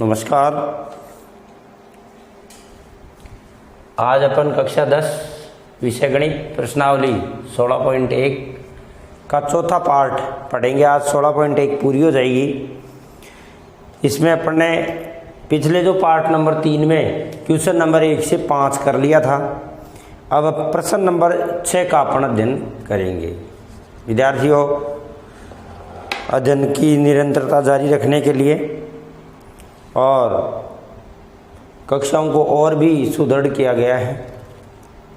नमस्कार। आज अपन कक्षा 10 विषय गणित प्रश्नावली 16.1 का चौथा पार्ट पढ़ेंगे। आज 16.1 पूरी हो जाएगी। इसमें अपन ने पिछले जो पार्ट नंबर 3 में क्वेश्चन नंबर 1 से 5 कर लिया था। अब प्रश्न नंबर 6 का अपन अध्ययन करेंगे। विद्यार्थियों, अध्ययन की निरंतरता जारी रखने के लिए और कक्षाओं को और भी सुदृढ़ किया गया है।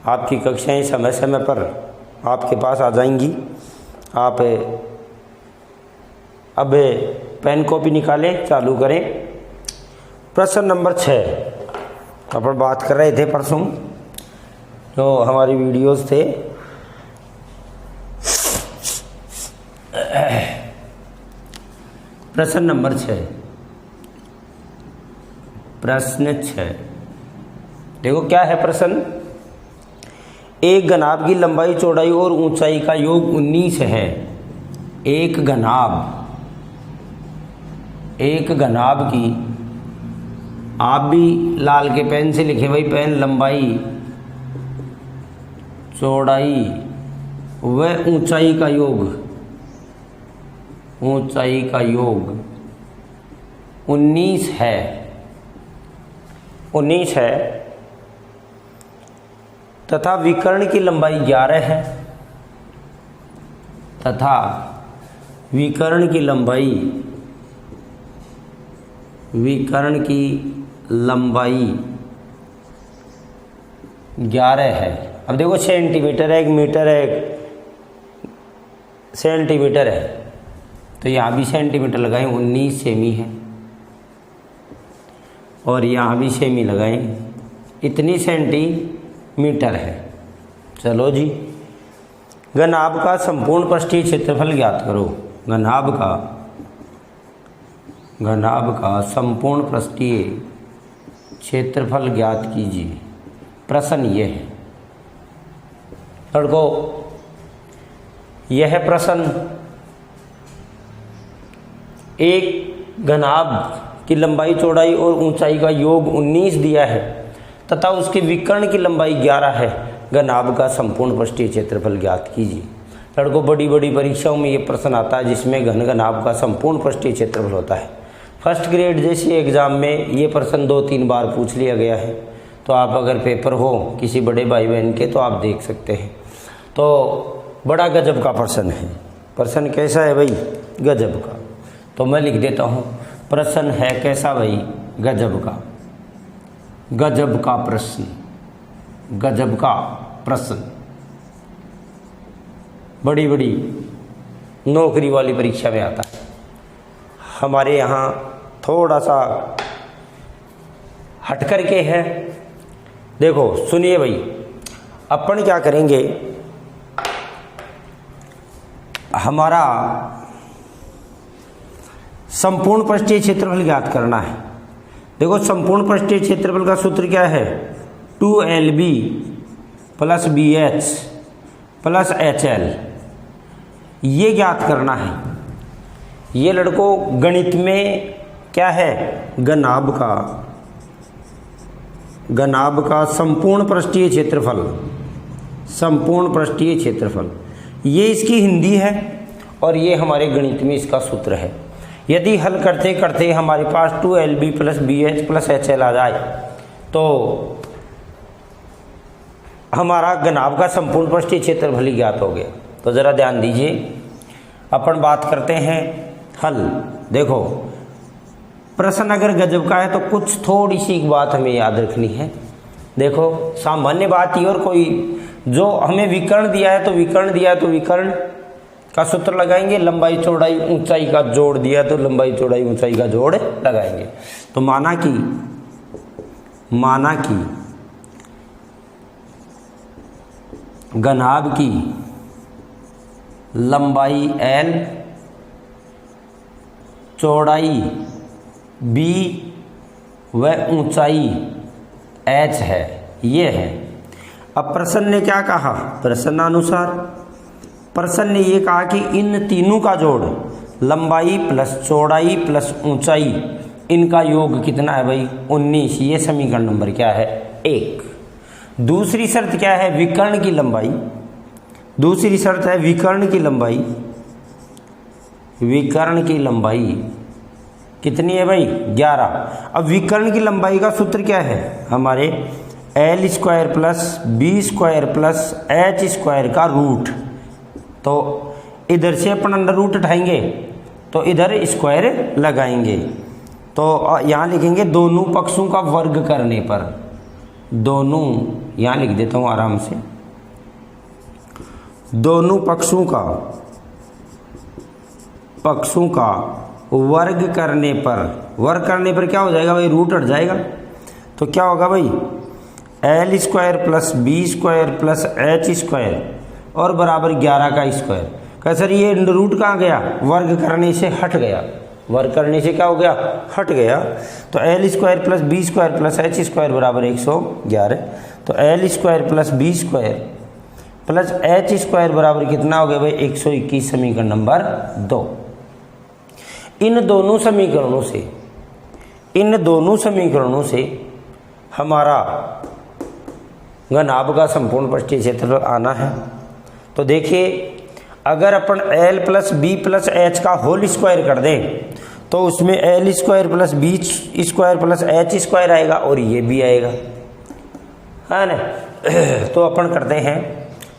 आपकी कक्षाएं समय समय पर आपके पास आ जाएंगी। आप अब पेन कॉपी निकालें, चालू करें। प्रश्न नंबर 6 अपन बात कर रहे थे परसों, जो हमारी वीडियोस थे। प्रश्न नंबर 6, प्रश्न 6 देखो क्या है प्रश्न। एक घनाभ की लंबाई, चौड़ाई और ऊंचाई का योग 19 है। एक घनाभ की, आप भी लाल के पेन से लिखे भाई पेन, लंबाई, चौड़ाई व ऊंचाई का योग 19 है तथा विकर्ण की लंबाई 11 है तथा विकर्ण की लंबाई 11 है। अब देखो सेंटीमीटर है, 1 मीटर है, 1 सेंटीमीटर है, तो यहाँ भी सेंटीमीटर लगाएं, 19 सेमी है। और यहाँ भी सेमी लगाएं, इतनी सेंटीमीटर है। चलो जी, घनाभ का संपूर्ण पृष्ठीय क्षेत्रफल ज्ञात करो। घनाभ का संपूर्ण पृष्ठीय क्षेत्रफल ज्ञात कीजिए। प्रश्न ये है लड़कों, यह प्रश्न एक घनाभ की लंबाई, चौड़ाई और ऊंचाई का योग 19 दिया है तथा उसके विकर्ण की लंबाई 11 है। घनाभ का संपूर्ण पृष्ठीय क्षेत्रफल ज्ञात कीजिए। लड़कों, बड़ी बड़ी परीक्षाओं में ये प्रश्न आता है जिसमें घनाभ का संपूर्ण पृष्ठीय क्षेत्रफल होता है। फर्स्ट ग्रेड जैसे एग्जाम में ये प्रश्न 2-3 बार पूछ लिया गया है। तो आप अगर पेपर हो किसी बड़े भाई बहन के तो आप देख सकते हैं। तो बड़ा गजब का प्रश्न है। प्रश्न कैसा है भाई? गजब का। तो मैं लिख देता हूँ, प्रश्न है कैसा भाई? गजब का। गजब का प्रश्न। बड़ी बड़ी नौकरी वाली परीक्षा में आता है। हमारे यहाँ थोड़ा सा हट करके है। देखो सुनिए भाई, अपन क्या करेंगे, हमारा संपूर्ण पृष्ठीय क्षेत्रफल ज्ञात करना है। देखो संपूर्ण पृष्ठीय क्षेत्रफल का सूत्र क्या है? 2LB + BH + HL। ये ज्ञात करना है। ये लड़कों गणित में क्या है? घनाभ का संपूर्ण पृष्ठीय क्षेत्रफल। ये इसकी हिंदी है और ये हमारे गणित में इसका सूत्र है। यदि हल करते करते हमारे पास 2LB + BH + HL आ जाए तो हमारा घनाभ का संपूर्ण पृष्ठीय क्षेत्रफल ही ज्ञात हो गया। तो ज़रा ध्यान दीजिए, अपन बात करते हैं हल। देखो प्रश्न अगर गजब का है तो कुछ थोड़ी सी बात हमें याद रखनी है। देखो सामान्य बात ही, और कोई जो हमें विकर्ण दिया है तो विकर्ण का सूत्र लगाएंगे। लंबाई, चौड़ाई, ऊंचाई का जोड़ दिया तो लंबाई, चौड़ाई, ऊंचाई का जोड़ लगाएंगे। तो माना कि घनाभ की लंबाई L, चौड़ाई B व ऊंचाई H है। ये है। अब प्रश्न ने क्या कहा? प्रश्न ने ये कहा कि इन तीनों का जोड़, लंबाई प्लस चौड़ाई प्लस ऊंचाई, इनका योग कितना है भाई 19। ये समीकरण नंबर क्या है 1। दूसरी शर्त क्या है विकर्ण की लंबाई, दूसरी शर्त है विकर्ण की लंबाई, विकर्ण की लंबाई कितनी है भाई 11। अब विकर्ण की लंबाई का सूत्र क्या है हमारे L square plus B square plus H square का रूट। तो इधर से अपन अंडर रूट उठाएंगे तो इधर स्क्वायर लगाएंगे, तो यहाँ लिखेंगे दोनों पक्षों का वर्ग करने पर, दोनों यहाँ लिख देता हूँ आराम से, दोनों पक्षों का वर्ग करने पर क्या हो जाएगा भाई रूट हट जाएगा। तो क्या होगा भाई L square plus B square plus H square और बराबर 11 का स्क्वायर। क्या सर ये रूट कहाँ गया वर्ग करने से हट गया, वर्ग करने से क्या हो गया हट गया। तो L square plus B square plus H square बराबर 111। तो L square plus B square plus H square बराबर कितना हो गया भाई 121 समीकरण नंबर 2। इन दोनों समीकरणों से हमारा घनाभ का संपूर्ण पृष्ठीय क्षेत्रफल आना है। तो देखिए अगर अपन l plus B plus H का होल स्क्वायर कर दें तो उसमें L square plus B square plus H square आएगा और ये भी आएगा, है ना। तो अपन करते हैं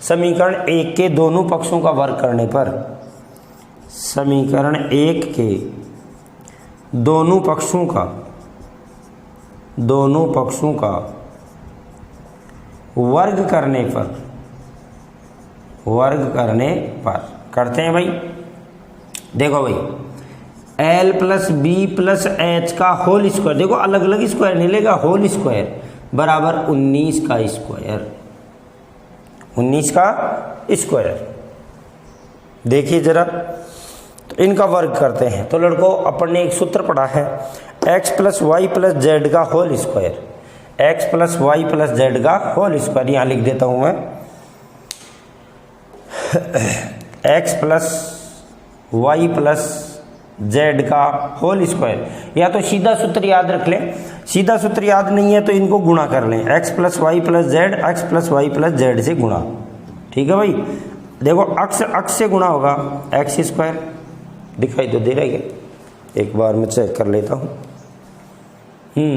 समीकरण 1 के दोनों पक्षों का वर्ग करने पर, समीकरण 1 के दोनों पक्षों का वर्ग करने पर करते हैं भाई। देखो भाई L plus B plus H का होल स्क्वायर, देखो अलग अलग स्क्वायर नहीं लेगा, होल स्क्वायर बराबर 19 का स्क्वायर, 19 का स्क्वायर। देखिए जरा तो इनका वर्ग करते हैं। तो लड़कों अपन ने एक सूत्र पढ़ा है x plus Y plus Z का whole square, x plus Y plus Z का होल स्क्वायर। यहाँ लिख देता हूँ मैं x plus Y plus Z का होल स्क्वायर। या तो सीधा सूत्र याद रख लें, सीधा सूत्र याद नहीं है तो इनको गुणा कर लें, x plus Y plus Z, X plus Y plus Z से गुणा। ठीक है भाई, देखो अक्ष से गुणा होगा एक्स स्क्वायर, दिखाई तो दे रहा है क्या, एक बार मैं चेक कर लेता हूँ।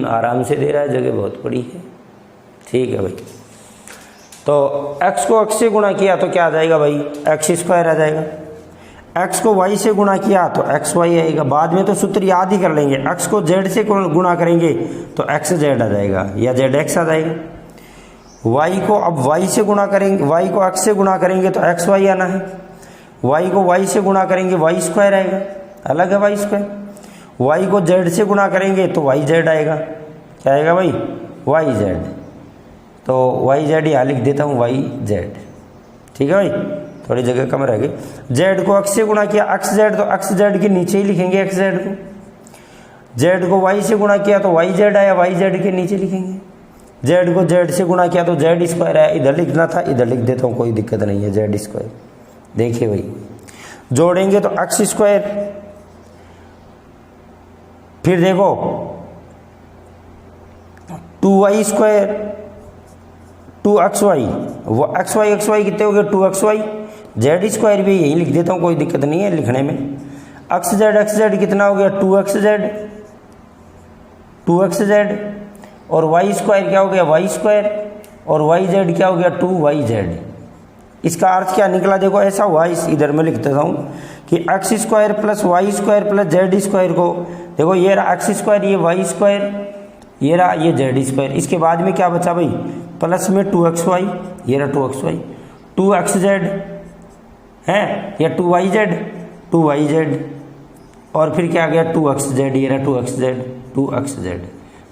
आराम से दे रहा है, जगह बहुत बड़ी है। ठीक है भाई, तो x को x से गुणा किया तो क्या आ जाएगा भाई एक्स स्क्वायर आ जाएगा, x को y से गुणा किया तो एक्स वाई आएगा। बाद में तो सूत्र याद ही कर लेंगे, x को z से गुणा करेंगे तो एक्स जेड आ जाएगा या जेड एक्स आ जाएगा। y को अब y से गुणा करेंगे, y को x से गुणा करेंगे तो एक्स वाई आना है, y को y से गुणा करेंगे वाई स्क्वायर आएगा, अलग है वाई स्क्वायर। y को z से गुणा करेंगे तो वाई जेड आएगा, क्या आएगा भाई वाई जेड। तो वाई जेड यहाँ लिख देता हूँ वाई जेड। ठीक है भाई, थोड़ी जगह कम रह गई। जेड को एक्स से गुणा किया एक्स जेड, तो एक्स जेड के नीचे ही लिखेंगे एक्स जेड को। जेड को वाई से गुणा किया तो वाई जेड आया, वाई जेड के नीचे लिखेंगे। जेड को जेड से गुणा किया तो जेड स्क्वायर आया, इधर लिखना था इधर लिख देता हूँ, कोई दिक्कत नहीं है, जेड स्क्वायर। देखिए भाई जोड़ेंगे तो एक्स स्क्वायर, फिर देखो 2y स्क्वायर 2xy, वो xy कितने हो गए 2xy। जेड स्क्वायर भी यही लिख देता हूँ, कोई दिक्कत नहीं है लिखने में। एक्स जेड कितना हो गया 2xz, और वाई स्क्वायर क्या हो गया वाई स्क्वायर, और वाई जेड क्या हो गया 2yz। इसका अर्थ क्या निकला, देखो ऐसा हुआ, इस इधर में लिख देता हूँ कि X square plus Y square plus Z square को, देखो ये रहा एक्स स्क्वायर, ये वाई स्क्वायर, ये रहा ये जेड स्क्वायर। इसके बाद में क्या बचा भाई प्लस में 2xy, ये रहा 2xy, 2xz है या 2yz, और फिर क्या आ गया 2xz, ये रहा 2xz।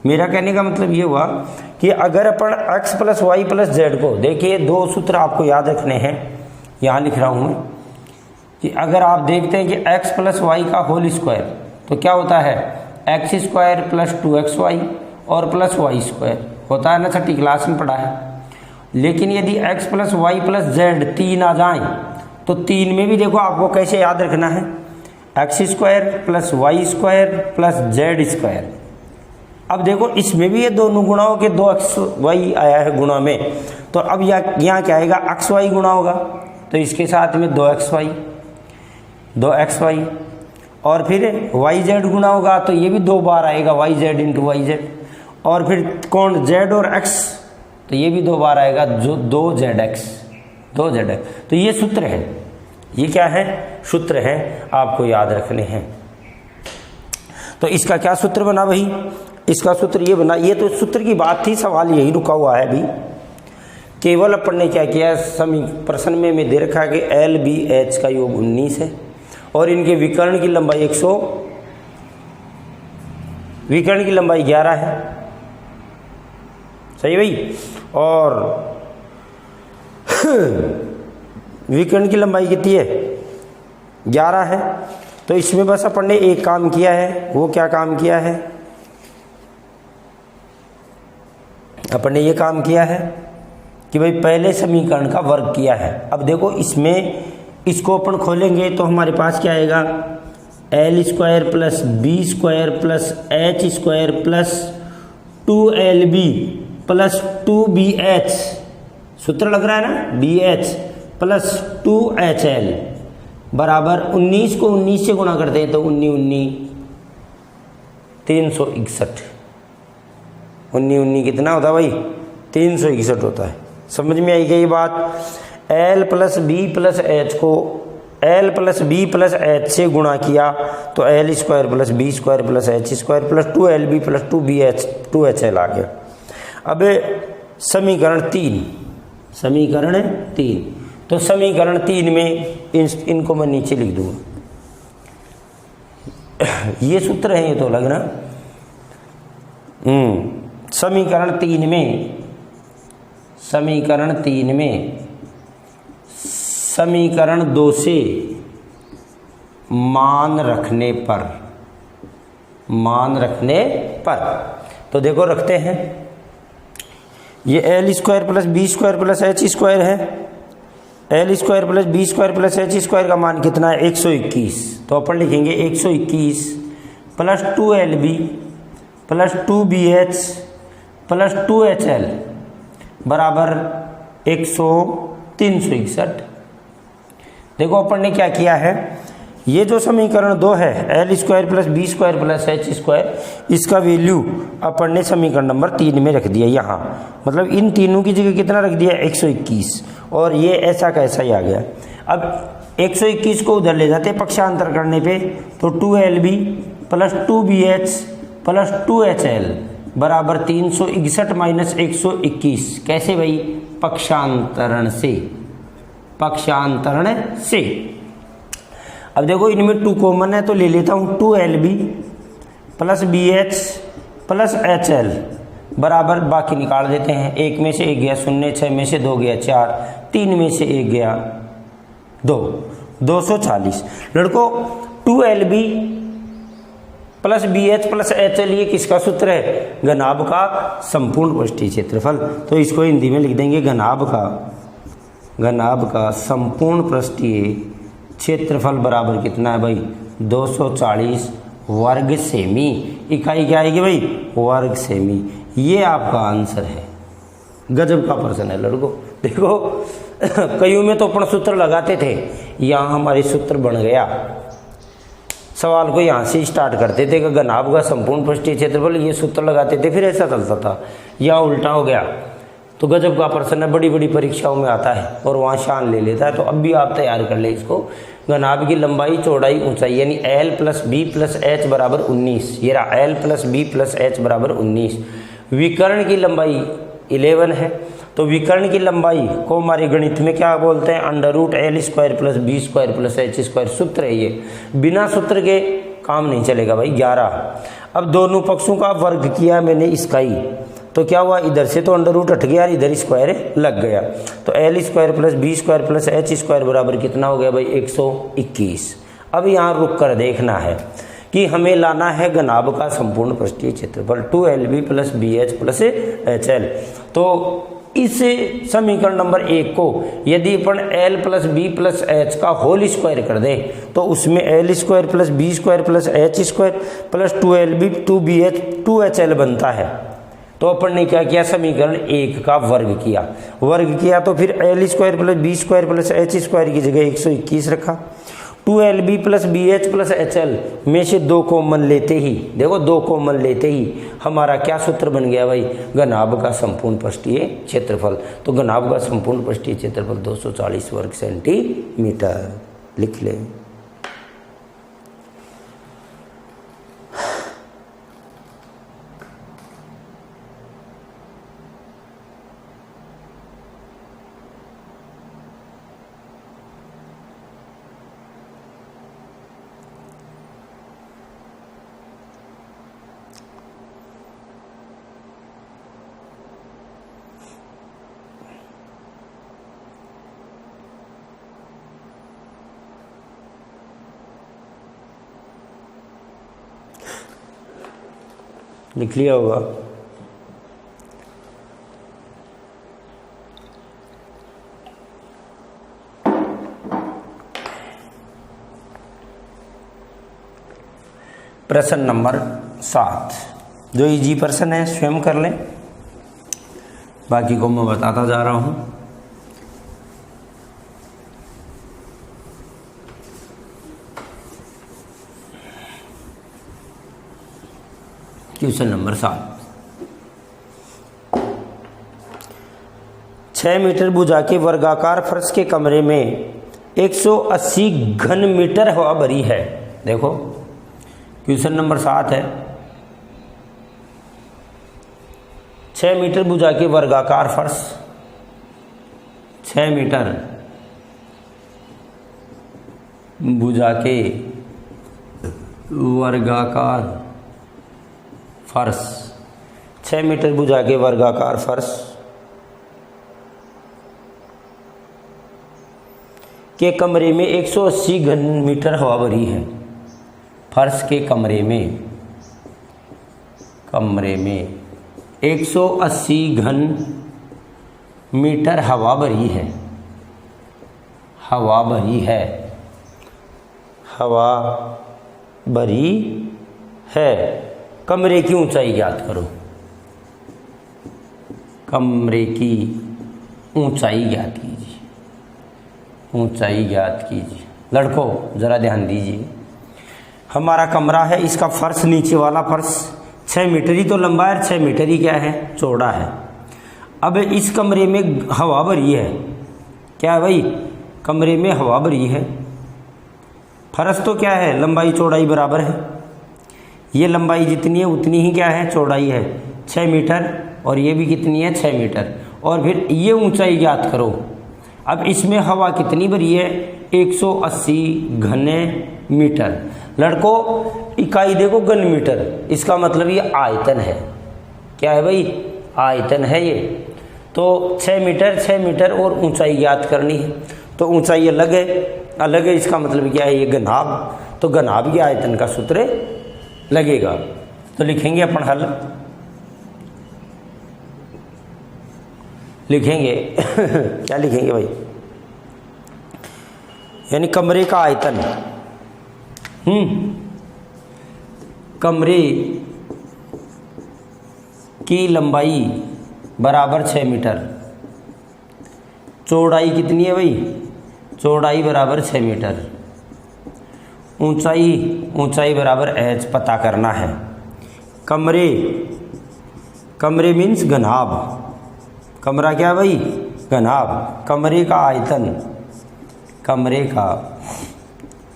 मेरा कहने का मतलब ये हुआ कि अगर अपन x plus Y plus Z को, देखिए दो सूत्र आपको याद रखने हैं, यहाँ लिख रहा हूँ मैं कि अगर आप देखते हैं कि x प्लस वाई का होल स्क्वायर तो क्या होता है एक्स स्क्वायर प्लस 2xy और प्लस वाई स्क्वायर होता है ना, छठी क्लास में पढ़ा है। लेकिन यदि x plus Y plus Z 3 आ जाए तो 3 में भी देखो आपको कैसे याद रखना है, X square plus Y square plus Z square. अब देखो इसमें भी ये दोनों गुणाओं के 2xy आया है गुणा में, तो अब यहाँ क्या आएगा, xy गुणा होगा, तो इसके साथ में 2xy और फिर yz गुणा होगा, तो ये भी 2 बार आएगा yz इंटू yz, और फिर कौन z और x, तो ये भी 2 बार आएगा, जो 2zx। तो ये सूत्र है, ये क्या है, सूत्र है, आपको याद रखने हैं। तो इसका क्या सूत्र बना भाई, इसका सूत्र ये बना, ये तो सूत्र की बात थी, सवाल यही रुका हुआ है अभी। केवल अपन ने क्या किया, प्रश्न में दे रखा है कि एल बी एच का योग 19 है और इनके विकर्ण की लंबाई 11 है, सही भाई, और विकर्ण की लंबाई कितनी है, 11 है। तो इसमें बस अपन ने एक काम किया है, वो क्या काम किया है, अपन ने ये काम किया है कि भाई पहले समीकरण का वर्ग किया है। अब देखो इसमें इसको अपन खोलेंगे तो हमारे पास क्या आएगा, L square plus B square plus H square plus 2lb plus 2bh, सूत्र लग रहा है ना, bh प्लस 2hl बराबर 19 को 19 से गुणा करते हैं तो 361। 19 कितना होता है भाई, 361 होता है। समझ में आई गई बात। L plus B plus H को L plus B plus H से गुणा किया तो L square plus B square plus H square plus 2lb plus 2hl आ गया। अब समीकरण 3, तो समीकरण 3 में इनको मैं नीचे लिख दूंगा, ये सूत्र है, ये तो अलग ना। समीकरण 3 में समीकरण 2 से मान रखने पर तो देखो रखते हैं, ये L square plus B square plus H square है, L square plus B square plus H square का मान कितना है, 121। तो अपन लिखेंगे 121 plus 2lb plus 2bh plus 2hl बराबर 361। देखो अपन ने क्या किया है, ये जो समीकरण 2 है L square plus B square plus H square, इसका वैल्यू अपन ने समीकरण नंबर 3 में रख दिया यहाँ, मतलब इन तीनों की जगह कितना रख दिया, 121, और ये ऐसा कैसा ही आ गया। अब 121 को उधर ले जाते पक्षांतर करने पे, तो 2lb plus 2bh plus 2hl बराबर 361 माइनस 121। कैसे भाई, पक्षांतरण से। अब देखो इनमें 2 कॉमन है तो ले लेता हूँ, 2lb plus bh plus hl बराबर, बाकी निकाल देते हैं, 1 में से 1 गया 0, 6 में से 2 गया 4, 3 में से 1 गया 2, 240। लड़कों 2lb plus BH plus HL ये किसका सूत्र है, घनाभ का संपूर्ण पृष्ठीय क्षेत्रफल। तो इसको हिंदी में लिख देंगे घनाभ का संपूर्ण पृष्ठीय क्षेत्रफल बराबर कितना है भाई, 240 वर्ग सेमी। इकाई क्या आएगी भाई, वर्ग सेमी। ये आपका आंसर है। गजब का प्रश्न है लड़कों। देखो कईयों में तो अपन सूत्र लगाते थे, यहाँ हमारे सूत्र बन गया। सवाल को यहाँ से स्टार्ट करते थे कि घनाभ का संपूर्ण पृष्ठीय क्षेत्रफल, ये सूत्र लगाते थे, फिर ऐसा चलता था। यहाँ उल्टा हो गया तो गजब का प्रश्न है, बड़ी बड़ी परीक्षाओं में आता है और वहाँ शान ले लेता है। तो अब भी आप तैयार कर ले इसको। घनाभ की लंबाई चौड़ाई ऊंचाई यानी L plus B plus H बराबर 19, ये रहा L plus B plus H बराबर 19। विकर्ण की लंबाई 11 है, तो विकर्ण की लंबाई को हमारे गणित में क्या बोलते हैं, √L square plus B square plus H square. सूत्र है ये, बिना सूत्र के काम नहीं चलेगा भाई। 11। अब दोनों पक्षों का वर्ग किया मैंने इसका ही, तो क्या हुआ, इधर से तो √ हट गया, इधर स्क्वायर लग गया। तो L square plus B square plus H square बराबर कितना हो गया भाई, 121। अब यहाँ रुक कर देखना है कि हमें लाना है घनाभ का संपूर्ण पृष्ठीय क्षेत्रफल 2lb plus BH plus HL। तो इस समीकरण नंबर 1 को यदि अपन l plus B plus H का होल स्क्वायर कर दें तो उसमें L square plus B square plus H square plus 2lb 2bh 2hl बनता है। तो अपन ने क्या किया, समीकरण 1 का वर्ग किया तो फिर L square plus B square plus H square की जगह 121 रखा। 2lb plus B H plus H L में से 2 कॉमन लेते ही, देखो 2 कॉमन लेते ही हमारा क्या सूत्र बन गया भाई, घनाभ का संपूर्ण पृष्ठीय क्षेत्रफल। तो घनाभ का संपूर्ण पृष्ठीय क्षेत्रफल 240 वर्ग सेंटीमीटर लिख ले। लिख लिया होगा। प्रश्न नंबर 7 जो इजी प्रश्न है स्वयं कर लें, बाकी को मैं बताता जा रहा हूं। क्वेश्चन नंबर 7, 6 मीटर भुजा के वर्गाकार फर्श के कमरे में 180 घन मीटर हवा भरी है। देखो क्वेश्चन नंबर 7 है, 6 मीटर भुजा के वर्गाकार फर्श, 6 मीटर भुजा के वर्गाकार फर्श, 6 मीटर भुजा के वर्गाकार फर्श के कमरे में 180 घन मीटर हवा भरी है। फर्श के कमरे में 180 घन मीटर हवा भरी है। हवा भरी है। कमरे की ऊंचाई ज्ञात करो। कमरे की ऊंचाई ज्ञात कीजिए। लड़कों जरा ध्यान दीजिए, हमारा कमरा है, इसका फर्श नीचे वाला फर्श 6 मीटर ही तो लंबा है, 6 मीटर ही क्या है, चौड़ा है। अब इस कमरे में हवा भरी है, क्या है भाई, कमरे में हवा भरी है। फर्श तो क्या है, लंबाई चौड़ाई बराबर है, ये लंबाई जितनी है उतनी ही क्या है, चौड़ाई है 6 मीटर, और ये भी कितनी है 6 मीटर, और फिर ये ऊंचाई ज्ञात करो। अब इसमें हवा कितनी भरी है, 180 घने मीटर। लड़कों इकाई देखो घन मीटर, इसका मतलब ये आयतन है। क्या है भाई, आयतन है ये। तो 6 मीटर और ऊंचाई ज्ञात करनी है, तो ऊंचाई अलग है, इसका मतलब क्या है, ये घनाभ। तो घनाभ के आयतन का सूत्र लगेगा। तो लिखेंगे अपन हल, लिखेंगे क्या लिखेंगे भाई, यानी कमरे का आयतन, कमरे की लंबाई बराबर 6 मीटर, चौड़ाई कितनी है भाई, चौड़ाई बराबर 6 मीटर, ऊंचाई बराबर h पता करना है। कमरे मीन्स घनाभ, कमरा क्या है भाई, घनाभ। कमरे का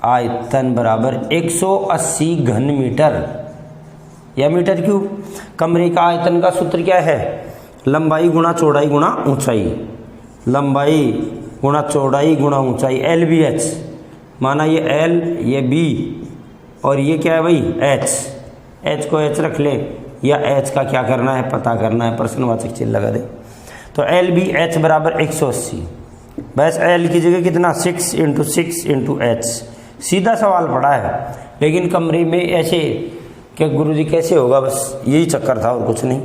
आयतन बराबर 180 घन मीटर या मीटर क्यूब। कमरे का आयतन का सूत्र क्या है, लंबाई गुणा चौड़ाई गुणा ऊंचाई, लंबाई गुणा चौड़ाई गुणा ऊंचाई, LBH माना ये L ये B और ये क्या है भाई H को H रख ले, या H का क्या करना है, पता करना है, प्रश्नवाचक चिन्ह लगा दे। तो LBH बराबर 180, बस L की जगह कितना 6 × 6 × H। सीधा सवाल पड़ा है, लेकिन कमरे में ऐसे क्या गुरुजी कैसे होगा, बस यही चक्कर था और कुछ नहीं।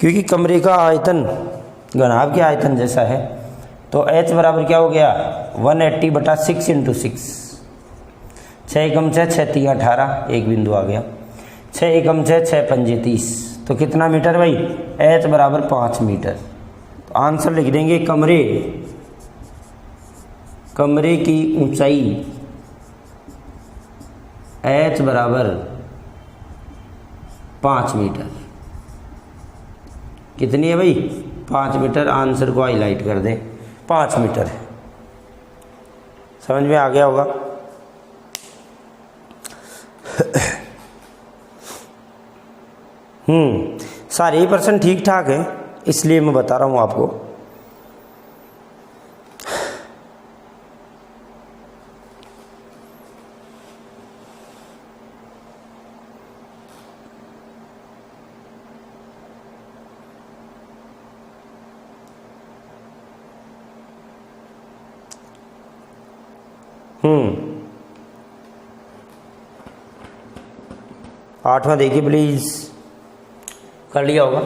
क्योंकि कमरे का आयतन घनाभ के आयतन जैसा है। तो h बराबर क्या हो गया 180 बटा 6 इंटू 6, 6 एकम 6, 6 3 18, एक बिंदु आ गया, 6 एकम 6, 6 पंजे 30, तो कितना मीटर भाई h बराबर 5 मीटर। तो आंसर लिख देंगे कमरे की ऊंचाई h बराबर 5 मीटर। कितनी है भाई 5 मीटर। आंसर को हाईलाइट कर दें, 5 मीटर है। समझ में आ गया होगा। सारे ही प्रश्न ठीक ठाक है, इसलिए मैं बता रहा हूं आपको। आठवां देखिए प्लीज, कर लिया होगा।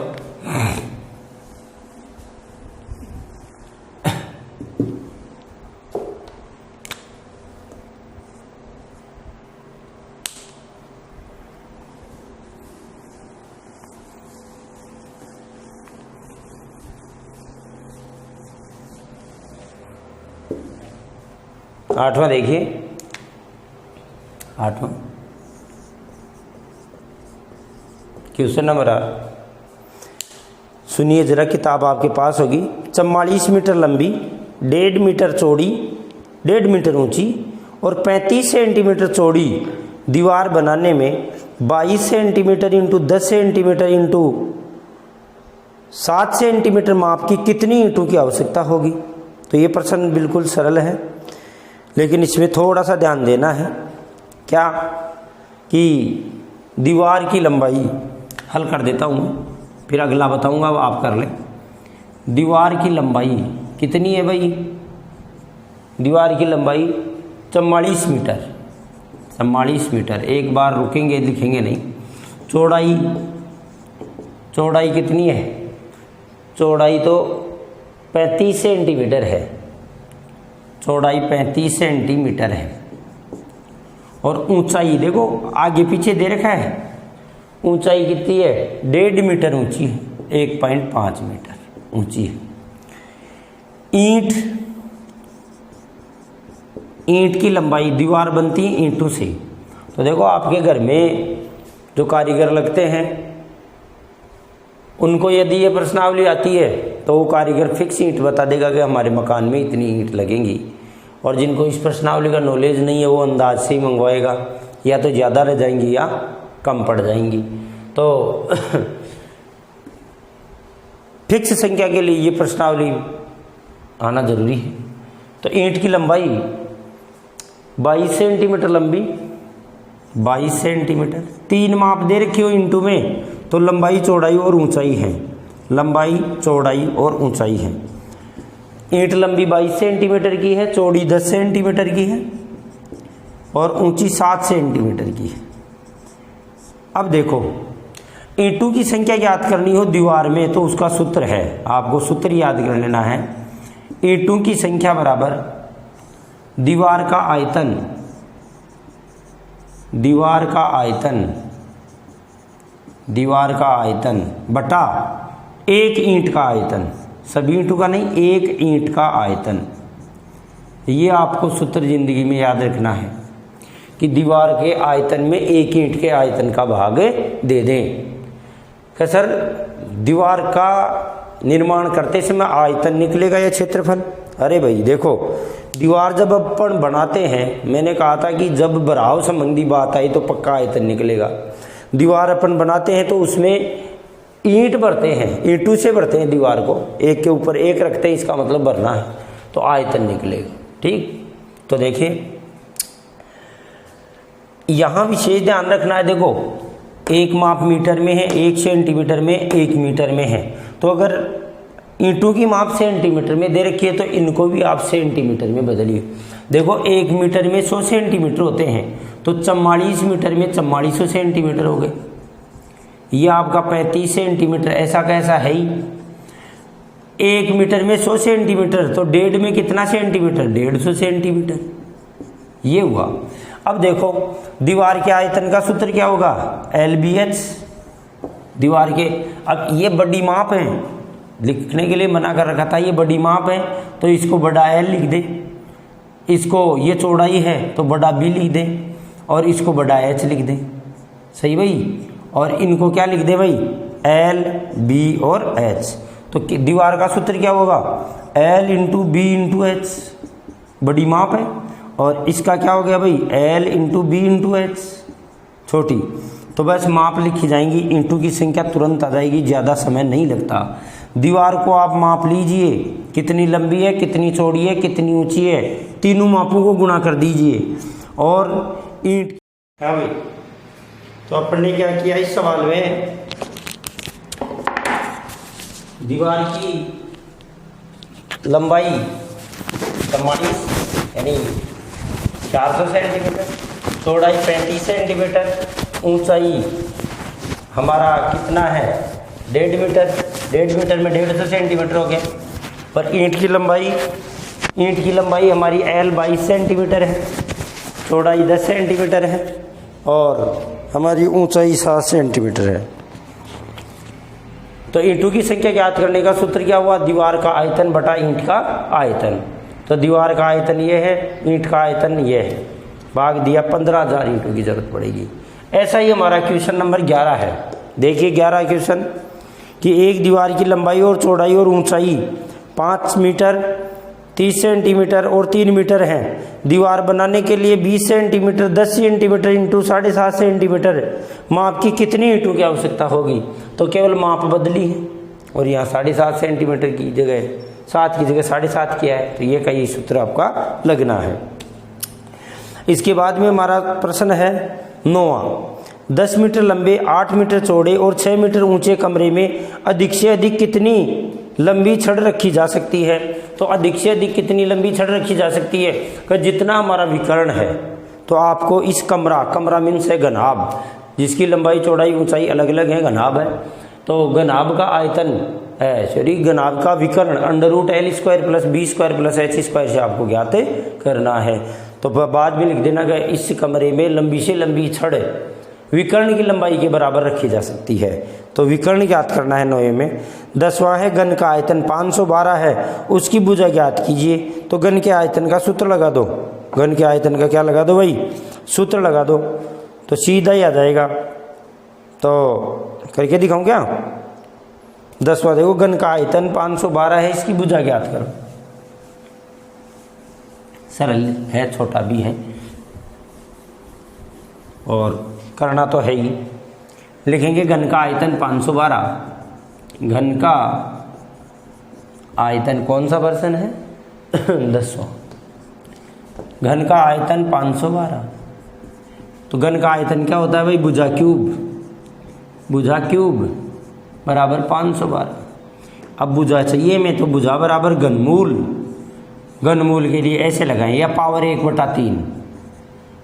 आठवां देखिए, आठवां क्वेश्चन नंबर 8। सुनिए जरा, किताब आपके पास होगी। 44 मीटर लंबी, 1.5 मीटर चौड़ी, 1.5 मीटर ऊंची और 35 सेंटीमीटर चौड़ी दीवार बनाने में 22 centimetre into 10 centimetre into 7 centimetre माप की कितनी ईंटों की आवश्यकता होगी। तो ये प्रश्न बिल्कुल सरल है, लेकिन इसमें थोड़ा सा ध्यान देना है। क्या कि दीवार की लंबाई, हल कर देता हूँ फिर अगला बताऊँगा, अब आप कर लें। दीवार की लंबाई कितनी है भाई, दीवार की लंबाई 44 मीटर, 44 मीटर। एक बार रुकेंगे, लिखेंगे नहीं। चौड़ाई कितनी है, चौड़ाई तो 35 सेंटीमीटर है, चौड़ाई 35 सेंटीमीटर है। और ऊंचाई देखो आगे पीछे दे रखा है, ऊंचाई कितनी है 1.5 मीटर ऊंची है, 1.5 मीटर ऊंची है। ईंट की लंबाई, दीवार बनती है ईंटों से। तो देखो आपके घर में जो कारीगर लगते हैं उनको यदि ये प्रश्नावली आती है तो वो कारीगर फिक्स ईंट बता देगा कि हमारे मकान में इतनी ईंट लगेंगी। और जिनको इस प्रश्नावली का नॉलेज नहीं है वो अंदाज से ही मंगवाएगा, या तो ज़्यादा रह जाएंगी या कम पड़ जाएंगी। तो फिक्स संख्या के लिए ये प्रश्नावली आना जरूरी है। तो ईंट की लंबाई 22 सेंटीमीटर लंबी, 22 सेंटीमीटर, 3 माप दे रखे हो इंटू में, तो लंबाई चौड़ाई और ऊंचाई है, लंबाई चौड़ाई और ऊंचाई है। ईंट लंबी 22 सेंटीमीटर की है, चौड़ी 10 सेंटीमीटर की है और ऊंची 7 सेंटीमीटर की है। अब देखो ईंटों की संख्या याद करनी हो दीवार में तो उसका सूत्र है, आपको सूत्र याद कर लेना है। ईंटों की संख्या बराबर दीवार का आयतन, दीवार का आयतन बटा एक ईंट का आयतन, सभी ईंटों का नहीं, एक ईंट का आयतन। ये आपको सूत्र जिंदगी में याद रखना है कि दीवार के आयतन में एक ईंट के आयतन का भाग दे दें। क्या सर दीवार का निर्माण करते समय आयतन निकलेगा या क्षेत्रफल? अरे भाई देखो, दीवार जब अपन बनाते हैं, मैंने कहा था कि जब बराव संबंधी बात आई तो पक्का आयतन निकलेगा। दीवार अपन बनाते हैं तो उसमें ईंट भरते हैं, ईंटों से भरते हैं दीवार को, एक के ऊपर एक रखते हैं, इसका मतलब भरना है तो आयतन निकलेगा। ठीक, तो देखिए यहां विशेष ध्यान रखना है। देखो एक माप मीटर में है, 1 सेंटीमीटर में, 1 मीटर में है। तो अगर ईंटों की माप सेंटीमीटर में दे रखी है तो इनको भी आप सेंटीमीटर में बदलिए। देखो 1 मीटर में 100 सेंटीमीटर होते हैं, तो 44 मीटर में 4400 सेंटीमीटर हो गए। ये आपका 35 सेंटीमीटर ऐसा कैसा है ही। 1 मीटर में 100 सेंटीमीटर, तो 1.5 में कितना सेंटीमीटर, 150 सेंटीमीटर, ये हुआ। अब देखो दीवार के आयतन का सूत्र क्या होगा, LBH दीवार के। अब ये बड़ी माप है, लिखने के लिए मना कर रखा था, ये बड़ी माप है तो इसको बड़ा L लिख दे, इसको ये चौड़ाई है तो बड़ा B लिख दे, और इसको बड़ा H लिख दे, सही भाई। और इनको क्या लिख दे भाई, L, B और H। तो दीवार का सूत्र क्या होगा, L into B into H, बड़ी माप है, और इसका क्या हो गया भाई, L into B into H, छोटी। तो बस माप लिखी जाएंगी, इंटू की संख्या तुरंत आ जाएगी, ज़्यादा समय नहीं लगता। दीवार को आप माप लीजिए, कितनी लंबी है, कितनी चौड़ी है, कितनी ऊंची है, तीनों मापों को गुणा कर दीजिए, और ईंट। हाँ भाई, तो अपन ने क्या किया इस सवाल में, दीवार की लंबाई यानी 400 सेंटीमीटर, चौड़ाई 35 सेंटीमीटर, ऊंचाई हमारा कितना है 1.5 मीटर, 1.5 मीटर में 150 सेंटीमीटर हो गया। पर ईंट की लंबाई हमारी L 22 सेंटीमीटर है, चौड़ाई 10 सेंटीमीटर है, और हमारी ऊंचाई 7 सेंटीमीटर है। तो ईंटों की संख्या ज्ञात करने का सूत्र क्या हुआ, दीवार का आयतन बटा ईंट का आयतन। तो दीवार का आयतन ये है, ईंट का आयतन ये है, भाग दिया 15,000 ईंटों की जरूरत पड़ेगी। ऐसा ही हमारा क्वेश्चन नंबर 11 है। देखिए 11 क्वेश्चन कि एक दीवार की लंबाई और चौड़ाई और ऊंचाई 5 मीटर 30 सेंटीमीटर और 3 मीटर है। दीवार बनाने के लिए 20 सेंटीमीटर 10 सेंटीमीटर इंटू 7.5 सेंटीमीटर माप की कितनी ईंटों की आवश्यकता होगी। तो केवल माप बदली है, और यहाँ 7.5 सेंटीमीटर की जगह 7 की जगह 7.5 किया है, तो ये का ये सूत्र आपका लगना है। इसके बाद में हमारा प्रश्न है 9वां, 10 मीटर लंबे 8 मीटर चौड़े और 6 मीटर ऊंचे कमरे में अधिक से अधिक कितनी लंबी छड़ रखी जा सकती है। तो अधिक से अधिक कितनी लंबी छड़ रखी जा सकती है कि जितना हमारा विकर्ण है। तो आपको इस कमरा मीन्स है घनाभ, जिसकी लंबाई चौड़ाई ऊंचाई अलग अलग है, घनाभ है। तो घनाभ का आयतन है, सॉरी घनाभ का विकर्ण √L² + B² + H² से आपको ज्ञात करना है। तो बाद में लिख देना कि इस कमरे में लंबी से लंबी छड़ विकर्ण की लंबाई के बराबर रखी जा सकती है। तो विकर्ण ज्ञात करना है 9 में। 10वां है घन का आयतन 512 है, उसकी भुजा ज्ञात कीजिए। तो घन के आयतन का सूत्र लगा दो, घन के आयतन का क्या लगा दो भाई, सूत्र लगा दो, तो सीधा ही आ जाएगा। तो करके दिखाऊं क्या, 10वां देखो, घन का आयतन 512 है, इसकी भुजा ज्ञात करो। सरल है, छोटा भी है और करना तो है ही। लिखेंगे घन का आयतन 512, घन का आयतन कौन सा वर्जन है 10वां, घन का आयतन 512। तो घन का आयतन क्या होता है भाई, भुजा क्यूब बराबर 512। अब भुजा चाहिए में, तो भुजा बराबर घनमूल के लिए ऐसे लगाएं, या पावर 1/3।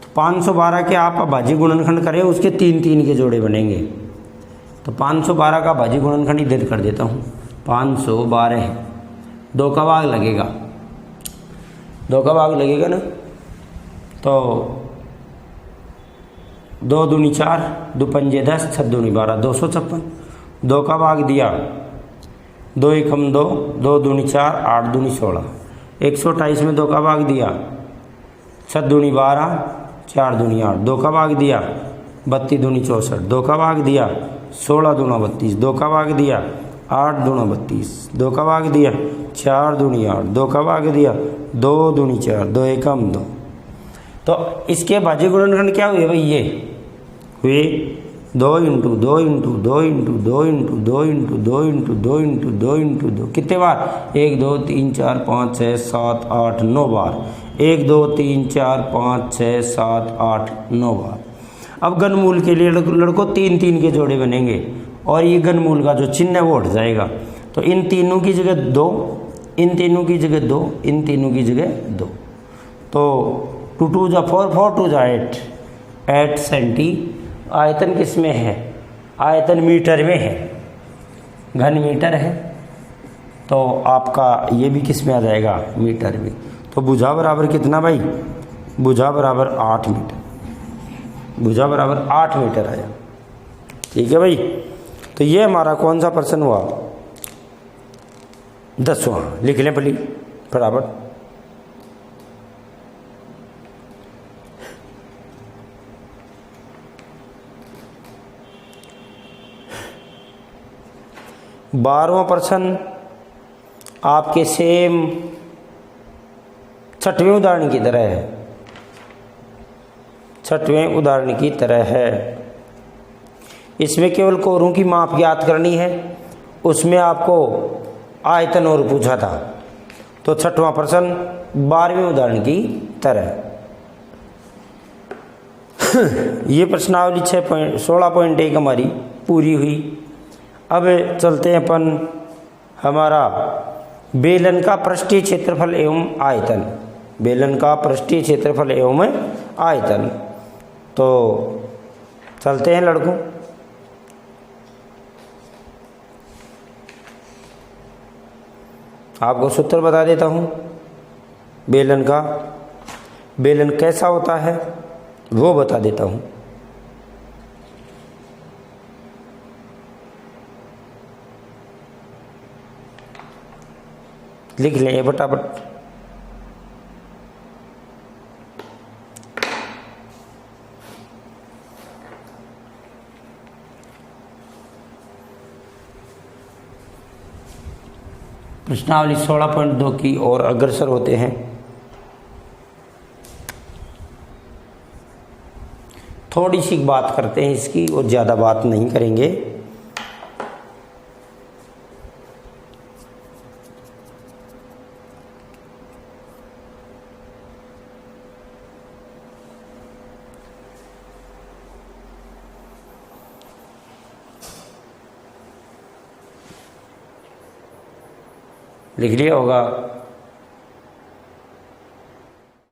तो 512 के आप भाज्य गुणनखंड करें, उसके 3 के जोड़े बनेंगे। तो 512 का भाज्य गुणनखंड इधर कर देता हूँ, 512 2 का भाग लगेगा, 2 का भाग लगेगा ना। तो 2 दूनी 4, 2 पंजे 10, 6 दूनी 12, 256। 2 का भाग दिया, 2 एकम 2, 2 दूनी 4, 8 दूनी 16, 128 में 2 का भाग दिया, 6 दूनी 12, 4 दूनी 8, 2 का भाग दिया, 32 दूनी 64, 2 का भाग दिया, 16 दूना 32, 2 का भाग दिया, 8 दूना 32, 2 का भाग दिया, 4 दूनी 8, 2 का भाग दिया, 2 दूनी 4, 2 एकम 2। तो इसके भाज्य गुणनखंड क्या हुए भाई, ये हुए 2 into 2 into 2 into 2 into 2 into 2 into 2 into 2 into 2, कितने बार, 1 2 3 4 5 6 7 8 9 बार, 1 2 3 4 5 6 7 8 9 बार। अब घनमूल के लिए लड़कों 3 के जोड़े बनेंगे, और ये घनमूल का जो चिन्ह है वो हट जाएगा। तो इन तीनों की जगह 2, इन तीनों की जगह 2, इन तीनों की जगह 2। तो 2 2 जा 4, 4 2 जा 8 सेंटी। आयतन किस में है, आयतन मीटर में है, घन मीटर है, तो आपका ये भी किस में आ जाएगा, मीटर में। तो भुजा बराबर कितना भाई, भुजा बराबर 8 मीटर, भुजा बराबर 8 मीटर आया। ठीक है भाई, तो ये हमारा कौन सा प्रश्न हुआ, 10वां। लिख लें पहले बराबर। बारहवां प्रश्न आपके सेम 6वें उदाहरण की तरह है, 6वें उदाहरण की तरह है। इसमें केवल कोरों की माप ज्ञात करनी है, उसमें आपको आयतन और पूछा था। तो 6वां प्रश्न 12वें उदाहरण की तरह। ये प्रश्नावली 16.1 हमारी पूरी हुई। अब चलते हैं अपन हमारा बेलन का पृष्ठीय क्षेत्रफल एवं आयतन, बेलन का पृष्ठीय क्षेत्रफल एवं आयतन। तो चलते हैं लड़कों। आपको सूत्र बता देता हूँ बेलन का, बेलन कैसा होता है वो बता देता हूँ। लिख लें फटाफट। प्रश्नावली 16.2 की ओर अग्रसर होते हैं। थोड़ी सी बात करते हैं इसकी और ज़्यादा बात नहीं करेंगे। लिख लिया होगा।